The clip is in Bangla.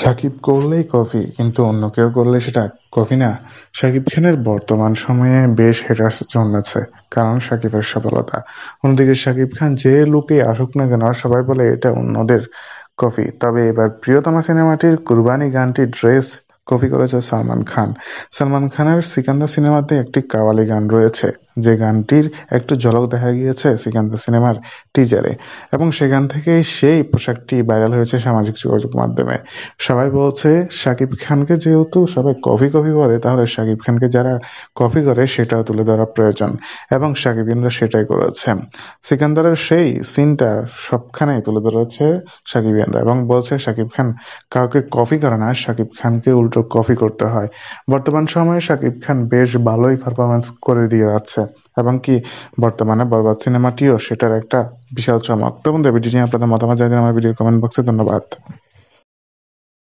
শাকিব করলেই কফি, কিন্তু অন্য কেউ করলে সেটা কফি না। শাকিব খানের বর্তমান সময়ে বেশ হেটার্স জন্মেছে, কারণ শাকিবের সফলতা। অন্যদিকে শাকিব খান যে লুকে আসুক না কেন, সবাই বলে এটা অন্যদের কফি। তবে এবার প্রিয়তমা সিনেমাটির কুরবানি গানটির ড্রেস কপি করেছে সালমান খান। সালমান খানের সিকান্দা সিনেমাতে একটি কাওয়ালি গান রয়েছে, যে গানটির একটু ঝলক দেখা গিয়েছে সিকান্দা সিনেমার টিজারে, এবং সেখান থেকেই সেই পোশাকটি ভাইরাল হয়েছে সামাজিক যোগাযোগ মাধ্যমে। সবাই বলছে শাকিব খানকে যেহেতু সবাই কফি কফি বলে, তাহলে শাকিব খানকে যারা কপি করে সেটাও তুলে ধরা প্রয়োজন, এবং শাকিবিনরা সেটাই করেছে। সিকান্দারের সেই সিনটা সবখানেই তুলে ধরেছে শাকিবিয়ানরা, এবং বলছে শাকিব খান কাউকে কপি করে না, শাকিব খানকে উল্টো কপি করতে হয়। বর্তমান সময়ে শাকিব খান বেশ ভালোই পারফরমেন্স করে দিয়ে যাচ্ছে, এবং কি বর্তমানে বরবাদ সিনেমাটিও সেটার একটা বিশাল চমক। তো বন্ধু, ভিডিও নিয়ে আপনাদের মতামত জানিয়ে আমার ভিডিও কমেন্ট বক্সে। ধন্যবাদ।